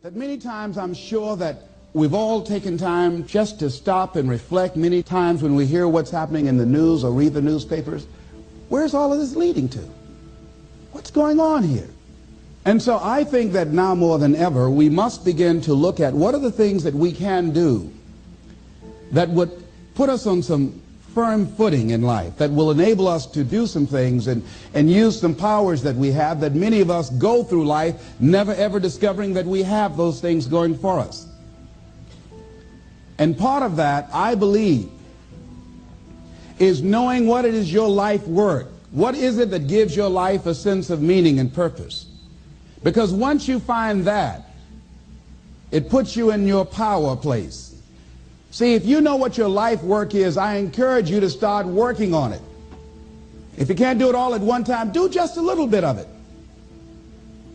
That many times I'm sure that we've all taken time just to stop and reflect. Many times when we hear what's happening in the news or read the newspapers, where's all of this leading to? What's going on here? And so I think that now more than ever, we must begin to look at what are the things that we can do that would put us on some firm footing in life, that will enable us to do some things and use some powers that we have, that many of us go through life never ever discovering that we have those things going for us. And part of that, I believe, is knowing what it is your life worth. What is it that gives your life a sense of meaning and purpose? Because once you find that, it puts you in your power place. See, if you know what your life work is, I encourage you to start working on it. If you can't do it all at one time, do just a little bit of it.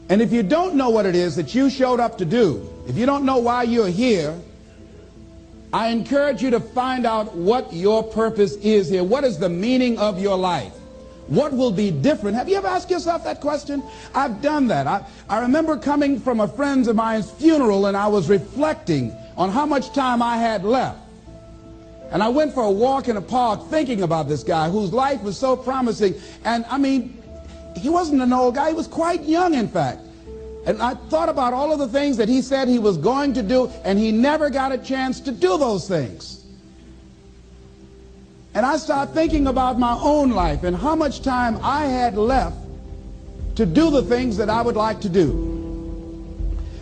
And if you don't know what it is that you showed up to do, if you don't know why you're here, I encourage you to find out what your purpose is here. What is the meaning of your life? What will be different? Have you ever asked yourself that question? I've done that. I remember coming from a friend of mine's funeral, and I was reflecting on how much time I had left. And I went for a walk in a park thinking about this guy whose life was so promising. And I mean, he wasn't an old guy. He was quite young, in fact. And I thought about all of the things that he said he was going to do, and he never got a chance to do those things. And I started thinking about my own life and how much time I had left to do the things that I would like to do.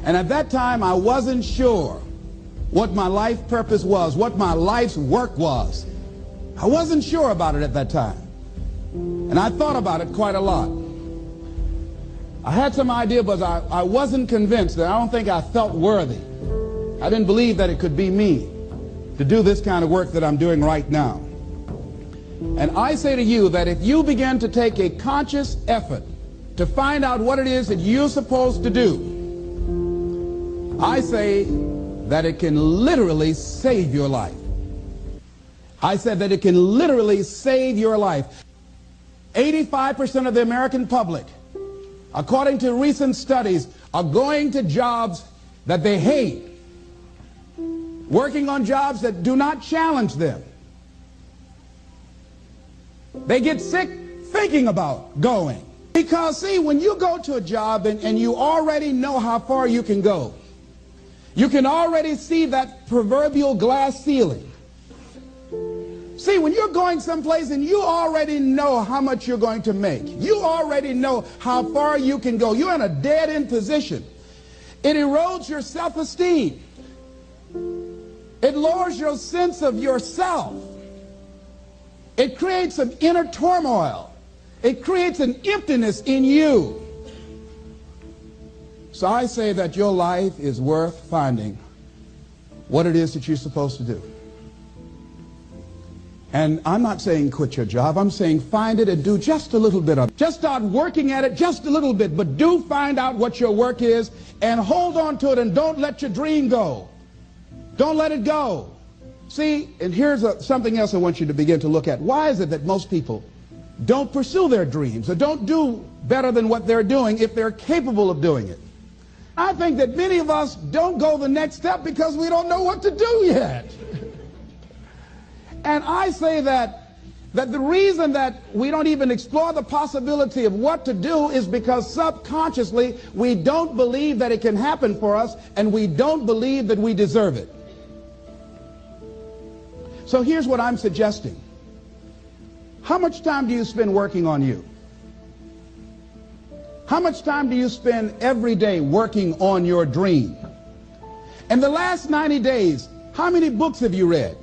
And at that time, I wasn't sure what my life purpose was, what my life's work was. I wasn't sure about it at that time. And I thought about it quite a lot. I had some idea, but I wasn't convinced. I don't think I felt worthy. I didn't believe that it could be me to do this kind of work that I'm doing right now. And I say to you that if you begin to take a conscious effort to find out what it is that you're supposed to do, I say that it can literally save your life. I said that it can literally save your life. 85% of the American public, according to recent studies, are going to jobs that they hate, working on jobs that do not challenge them. They get sick thinking about going. Because, see, when you go to a job and you already know how far you can go, you can already see that proverbial glass ceiling. See, when you're going someplace and you already know how much you're going to make, you already know how far you can go, you're in a dead-end position. It erodes your self-esteem. It lowers your sense of yourself. It creates an inner turmoil. It creates an emptiness in you. So I say that your life is worth finding what it is that you're supposed to do. And I'm not saying quit your job. I'm saying find it and do just a little bit of it. Just start working at it just a little bit, but do find out what your work is and hold on to it, and don't let your dream go. Don't let it go. See, and here's something else I want you to begin to look at. Why is it that most people don't pursue their dreams or don't do better than what they're doing if they're capable of doing it? I think that many of us don't go the next step because we don't know what to do yet. And I say that the reason that we don't even explore the possibility of what to do is because subconsciously we don't believe that it can happen for us, and we don't believe that we deserve it. So here's what I'm suggesting. How much time do you spend working on you? How much time do you spend every day working on your dream? In the last 90 days, how many books have you read?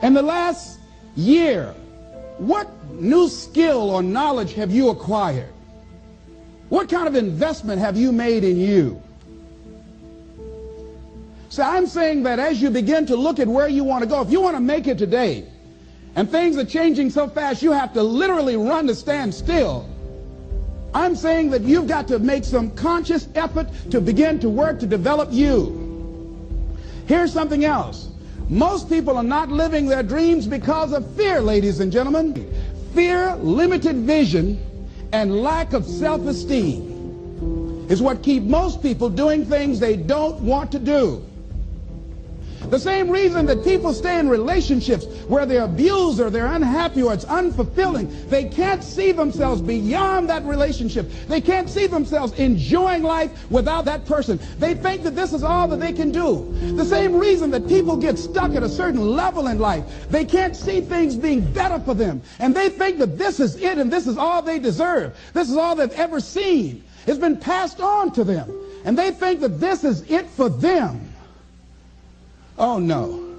In the last year, what new skill or knowledge have you acquired? What kind of investment have you made in you? So I'm saying that as you begin to look at where you want to go, if you want to make it today, and things are changing so fast you have to literally run to stand still, I'm saying that you've got to make some conscious effort to begin to work to develop you. Here's something else. Most people are not living their dreams because of fear, ladies and gentlemen. Fear, limited vision, and lack of self-esteem. is what keeps most people doing things they don't want to do. The same reason that people stay in relationships where they're abused or they're unhappy or it's unfulfilling, they can't see themselves beyond that relationship. They can't see themselves enjoying life without that person. They think that this is all that they can do. The same reason that people get stuck at a certain level in life, they can't see things being better for them. And they think that this is it and this is all they deserve. This is all they've ever seen. It's been passed on to them. And they think that this is it for them. Oh, no.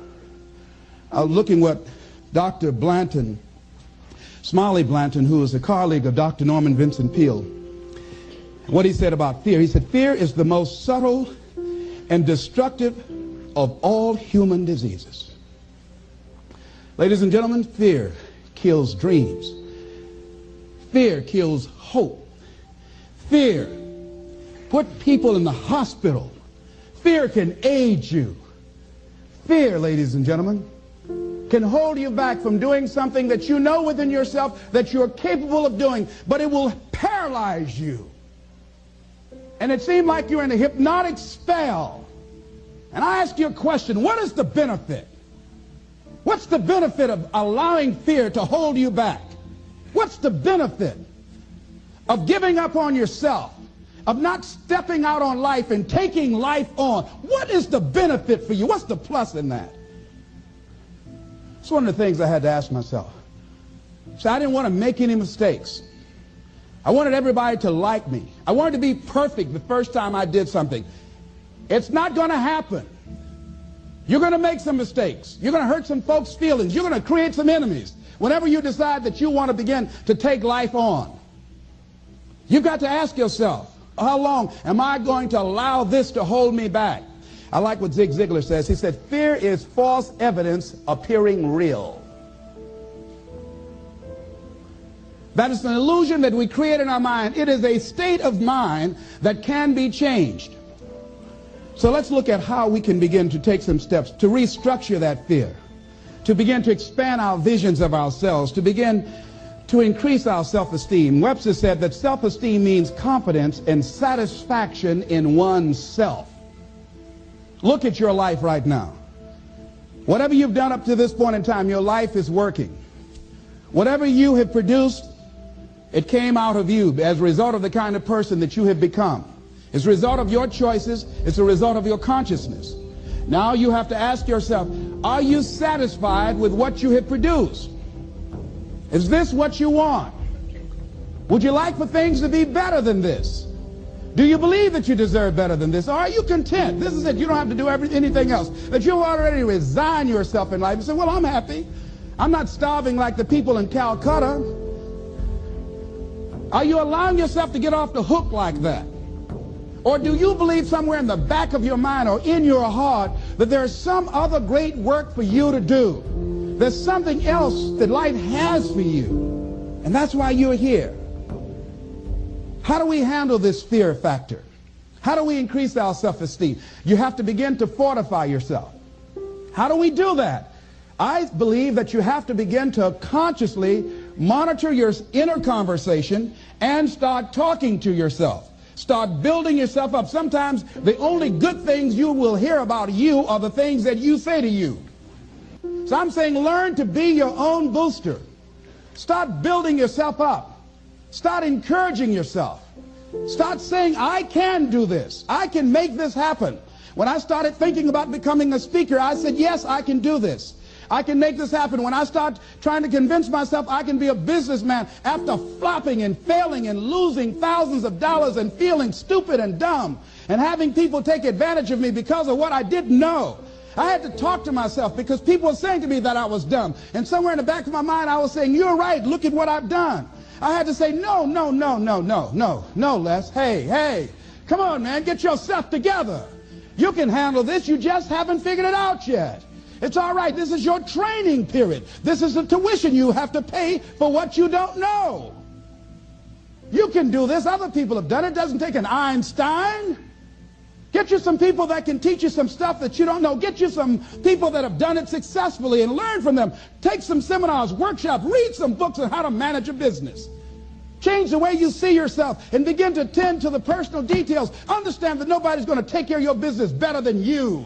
I was looking what Dr. Blanton, Smiley Blanton, who is a colleague of Dr. Norman Vincent Peale, what he said about fear. He said, fear is the most subtle and destructive of all human diseases. Ladies and gentlemen, fear kills dreams. Fear kills hope. Fear put people in the hospital. Fear can age you. Fear, ladies and gentlemen, can hold you back from doing something that you know within yourself that you're capable of doing, but it will paralyze you. And it seems like you're in a hypnotic spell. And I ask you a question, what is the benefit? What's the benefit of allowing fear to hold you back? What's the benefit of giving up on yourself? Of not stepping out on life and taking life on? What is the benefit for you? What's the plus in that? It's one of the things I had to ask myself. So I didn't want to make any mistakes. I wanted everybody to like me. I wanted to be perfect the first time I did something. It's not going to happen. You're going to make some mistakes. You're going to hurt some folks' feelings. You're going to create some enemies whenever you decide that you want to begin to take life on. You've got to ask yourself, how long am I going to allow this to hold me back? I like what Zig Ziglar says. He said, fear is false evidence appearing real. That is an illusion that we create in our mind. It is a state of mind that can be changed. So let's look at how we can begin to take some steps to restructure that fear, to begin to expand our visions of ourselves, to begin to increase our self-esteem. Webster said that self-esteem means confidence and satisfaction in oneself. Look at your life right now. Whatever you've done up to this point in time, your life is working. Whatever you have produced, it came out of you as a result of the kind of person that you have become. It's a result of your choices. It's a result of your consciousness. Now you have to ask yourself, are you satisfied with what you have produced? Is this what you want? Would you like for things to be better than this? Do you believe that you deserve better than this? Or are you content? This is it. You don't have to do anything else. That you've already resigned yourself in life and say, well, I'm happy. I'm not starving like the people in Calcutta. Are you allowing yourself to get off the hook like that? Or do you believe somewhere in the back of your mind or in your heart that there's some other great work for you to do? There's something else that life has for you. And that's why you're here. How do we handle this fear factor? How do we increase our self-esteem? You have to begin to fortify yourself. How do we do that? I believe that you have to begin to consciously monitor your inner conversation and start talking to yourself. Start building yourself up. Sometimes the only good things you will hear about you are the things that you say to you. So I'm saying learn to be your own booster. Start building yourself up. Start encouraging yourself. Start saying, I can do this. I can make this happen. When I started thinking about becoming a speaker, I said, yes, I can do this. I can make this happen. When I start trying to convince myself I can be a businessman after flopping and failing and losing thousands of dollars and feeling stupid and dumb and having people take advantage of me because of what I didn't know, I had to talk to myself because people were saying to me that I was dumb. And somewhere in the back of my mind, I was saying, you're right. Look at what I've done. I had to say, no, Les. Hey, come on, man. Get yourself together. You can handle this. You just haven't figured it out yet. It's all right. This is your training period. This is the tuition you have to pay for what you don't know. You can do this. Other people have done it. It doesn't take an Einstein. Get you some people that can teach you some stuff that you don't know. Get you some people that have done it successfully and learn from them. Take some seminars, workshops, read some books on how to manage a business. Change the way you see yourself and begin to tend to the personal details. Understand that nobody's going to take care of your business better than you.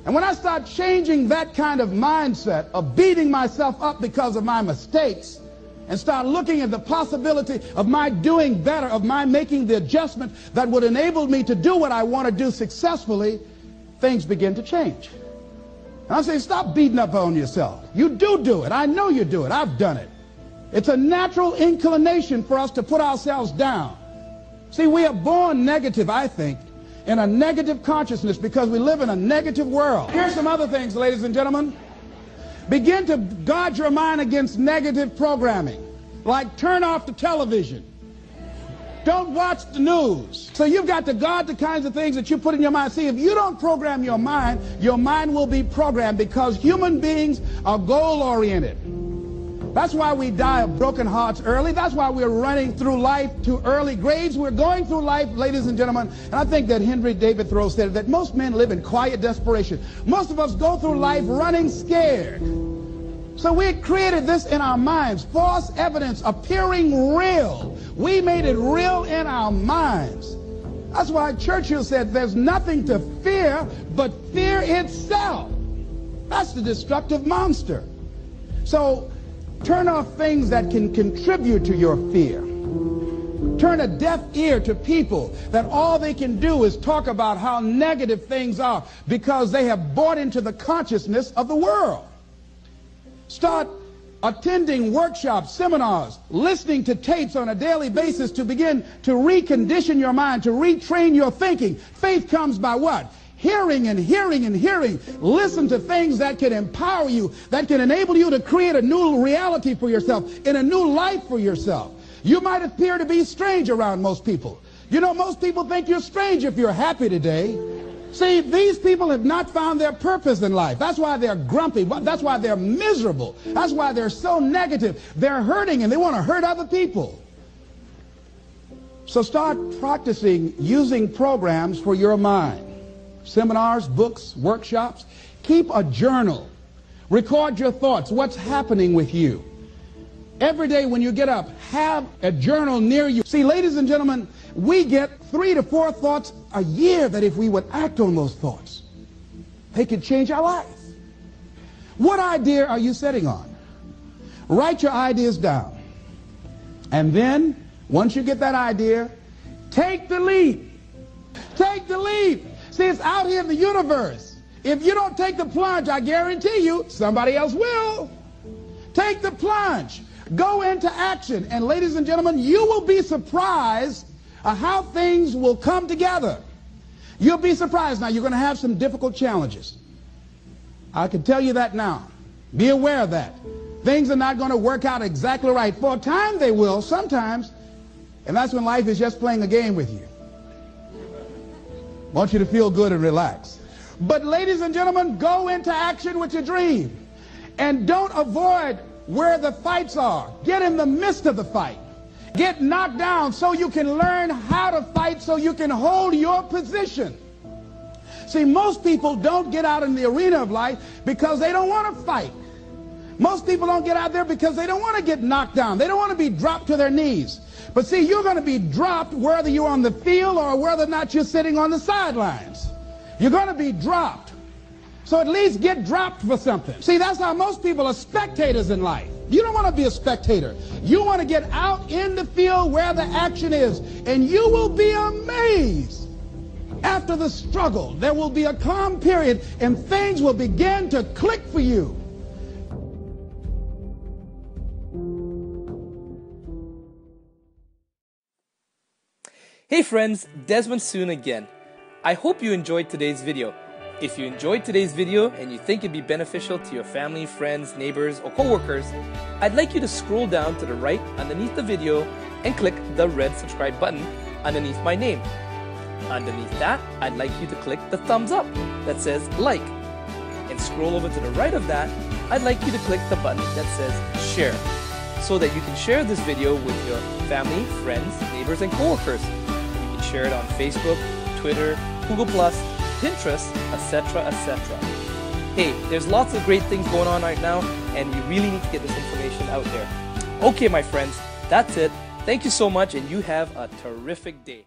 And when I start changing that kind of mindset of beating myself up because of my mistakes and start looking at the possibility of my doing better, of my making the adjustment that would enable me to do what I want to do successfully, things begin to change. And I say, stop beating up on yourself. You do it. I know you do it. I've done it. It's a natural inclination for us to put ourselves down. See, we are born negative, I think, in a negative consciousness because we live in a negative world. Here's some other things, ladies and gentlemen. Begin to guard your mind against negative programming, like turn off the television. Don't watch the news. So you've got to guard the kinds of things that you put in your mind. See, if you don't program your mind will be programmed, because human beings are goal-oriented. That's why we die of broken hearts early. That's why we're running through life to early graves. We're going through life, ladies and gentlemen, and I think that Henry David Thoreau said that most men live in quiet desperation. Most of us go through life running scared. So we created this in our minds, false evidence appearing real. We made it real in our minds. That's why Churchill said there's nothing to fear but fear itself. That's the destructive monster. So turn off things that can contribute to your fear. Turn a deaf ear to people that all they can do is talk about how negative things are because they have bought into the consciousness of the world. Start attending workshops, seminars, listening to tapes on a daily basis to begin to recondition your mind, to retrain your thinking. Faith comes by what? Hearing and hearing and hearing. Listen to things that can empower you, that can enable you to create a new reality for yourself, in a new life for yourself. You might appear to be strange around most people. You know, most people think you're strange if you're happy today. See, these people have not found their purpose in life. That's why they're grumpy. That's why they're miserable. That's why they're so negative. They're hurting and they want to hurt other people. So start practicing using programs for your mind. Seminars, books, workshops. Keep a journal. Record your thoughts, what's happening with you. Every day when you get up, have a journal near you. See, ladies and gentlemen, we get 3 to 4 thoughts a year that if we would act on those thoughts, they could change our life. What idea are you sitting on? Write your ideas down. And then, once you get that idea, take the leap. Take the leap. See, it's out here in the universe. If you don't take the plunge, I guarantee you, somebody else will. Take the plunge. Go into action. And ladies and gentlemen, you will be surprised at how things will come together. You'll be surprised. Now, you're going to have some difficult challenges. I can tell you that now. Be aware of that. Things are not going to work out exactly right. For a time they will, sometimes. And that's when life is just playing a game with you. I want you to feel good and relax. But ladies and gentlemen, go into action with your dream. And don't avoid where the fights are. Get in the midst of the fight. Get knocked down so you can learn how to fight, so you can hold your position. See, most people don't get out in the arena of life because they don't want to fight. Most people don't get out there because they don't want to get knocked down. They don't want to be dropped to their knees. But see, you're going to be dropped whether you're on the field or whether or not you're sitting on the sidelines. You're going to be dropped. So at least get dropped for something. See, that's how most people are spectators in life. You don't want to be a spectator. You want to get out in the field where the action is. And you will be amazed. After the struggle, there will be a calm period and things will begin to click for you. Hey friends, Desmond Soon again. I hope you enjoyed today's video. If you enjoyed today's video and you think it'd be beneficial to your family, friends, neighbors, or coworkers, I'd like you to scroll down to the right underneath the video and click the red subscribe button underneath my name. Underneath that, I'd like you to click the thumbs up that says like. And scroll over to the right of that, I'd like you to click the button that says share, so that you can share this video with your family, friends, neighbors, and coworkers. You can share it on Facebook, Twitter, Google+, Pinterest, etc., etc. Hey, there's lots of great things going on right now, and we really need to get this information out there. Okay, my friends, that's it. Thank you so much, and you have a terrific day.